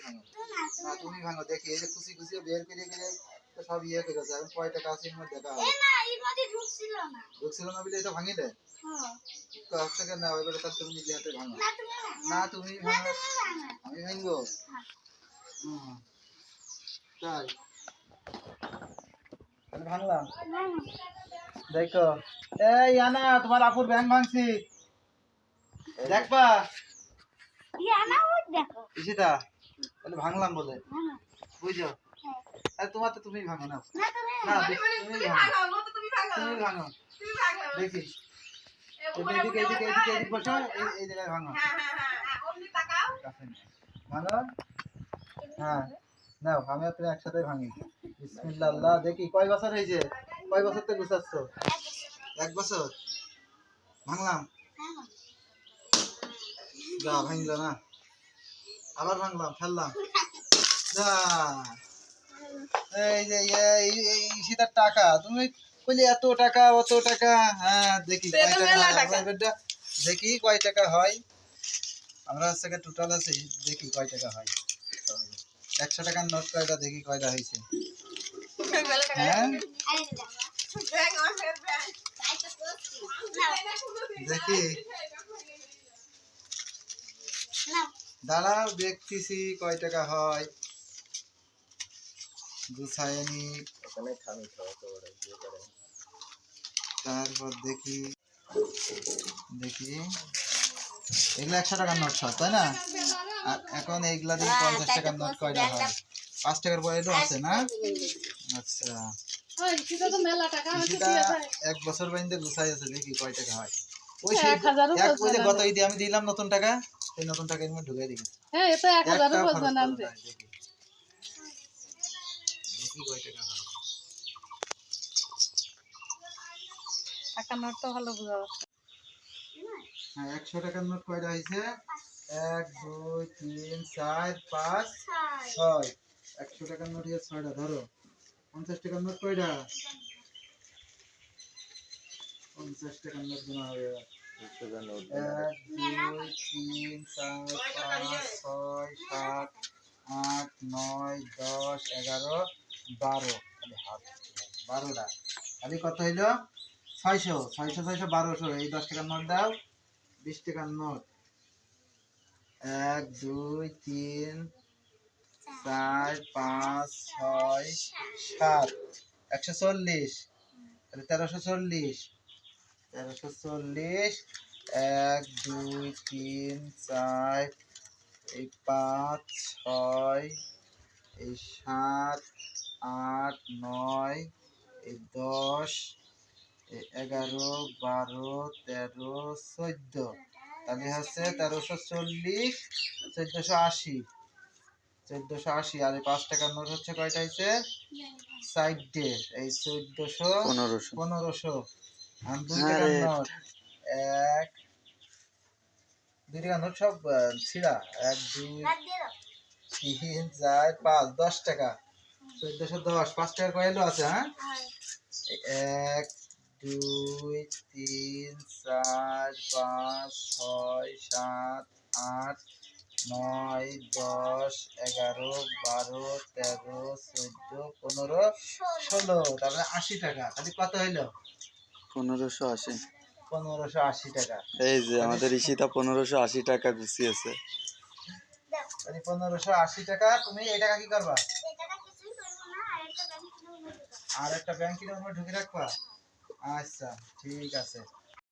ভাঙো। না তুমি ভাঙো, দেখি এই যে খুশি খুশি বের করে করে তো সব ইয়ে করে গেছে। এখন কয় টাকা আছে এর মধ্যে দেখা হবে। না এর মধ্যে ঢুকছিল না। ঢুকছিল না বলে এটা ভাঙিলে? হ্যাঁ। তো আচ্ছা কেন না ওইগুলো তার তুমি নিজে হাতে ভাঙো। না তুমি ভাঙো। না তুমি ভাঙো। আমি ভাঙবো? হ্যাঁ। তাই তাহলে ভাঙলাম। না দেখো এই আনা তোমার আপুর ব্যাংক ভাঙছি দেখবা। না ওই দেখো। ইসিতা তাহলে ভাঙলাম বলে হ্যাঁ। বুঝছো? হ্যাঁ। আরে তোমার তো তুমি ভাঙো না। না তুমি না তুমি ভাঙো, মতো তুমি ভাঙো। তুমি ভাঙো তুমি ভাঙো। দেখি উপরে এদিকে এদিকে এদিকে এদিকে বসো, এই জায়গায় ভাঙো। হ্যাঁ হ্যাঁ হ্যাঁ, অমনি তাকাও। কাছে নিয়ে। ভাঙো। হ্যাঁ নাও আমি আর তুমি একসাথে ভাঙি। বিসমিল্লাহ আল্লাহ। দেখি কয় বছর হয়েছে, কয় বছর থেকে গুছাচ্ছ? 1 বছর। ভাঙলাম। যা ভাঙলো না, আবার ভাঙলাম ফেললাম। যা এই যে এই সীতার টাকা তুমি কইলে এত টাকা অত টাকা। হ্যাঁ দেখি কয় টাকা হয়, দেখি কয় টাকা হয়। আমরা হচ্ছে টোটাল আছে, দেখি কয় টাকা হয়। 100 টাকার নোট কয়টা, দেখি কয়টা হয়েছে। হ্যাঁ দেখি দাঁড়াও দেখতেছি কয় টাকা হয়। গুছায়নি তারপর দেখি দেখি এগুলো 100 টাকার নোট সব তাই না? আর এখন এইগুলা দিয়ে 50 টাকার নোট কয়টা হয়? 5 টাকার পয়সাও আছে না? আচ্ছা সেটা 1 বছর বাইন্দে গুছাই আছে, দেখি কয় টাকা হয়। ওই সেই ওই যে গত ঈদে আমি দিলাম নতুন টাকা, সেই নতুন টাকা এর মধ্যে ঢুকাই দিই। হ্যাঁ এটা 1000 এর বলছেন আনতে। দেখি কয় টাকা হয়। টাকা নোট তো ভালো বুঝা যাচ্ছে। হ্যাঁ 100 টাকার নোট কয়টা হয়েছে? 1 2 3 4 5 6। 100 টাকার নোট হচ্ছে 6টা। ধরো 50 টাকার নোট কয়টা? 50 টাকার নোট গুণা হবে। 1 2 3 4 5 6 7 8 9 10 11 12। তাহলে হাত 12টা তাহলে কত হইলো? 600 600 600 1200। এই 10 টাকার নোট দাও। 20 টাকার নোট 1 2 3 4 5 6 7 140। তাহলে 1340 1340। 1 2 3 4 এই 5 6 এই 7 8 9 এই 10 এই 11 12 13 14। তাহলে হচ্ছে 1340 1480 1480। আর এই 5 টাকার নোট হচ্ছে কয়টা হয়েছে? 4টে। এই 1400 1500। আর 2 টাকার নোট 1 2 টাকার নোট সব ছিঁড়া। 1 2 3 4 5 10 টাকা 1410। 5 টাকার কয়েলও আছে। হ্যাঁ 1 2 3 4 5 6 7 8 9 10 11 12 13 14 15 16। তারপরে 80 টাকা। তাহলে কত হইলো? 1580। 1580 টাকা। এই যে আমাদের ঈশিতা 1580 টাকা গুছিয়েছে। তাহলে 1580 টাকা। তুমি এই টাকা কি করবা? আর একটা ব্যাংকের মধ্যে ঢুকে রাখবা। আচ্ছা ঠিক আছে।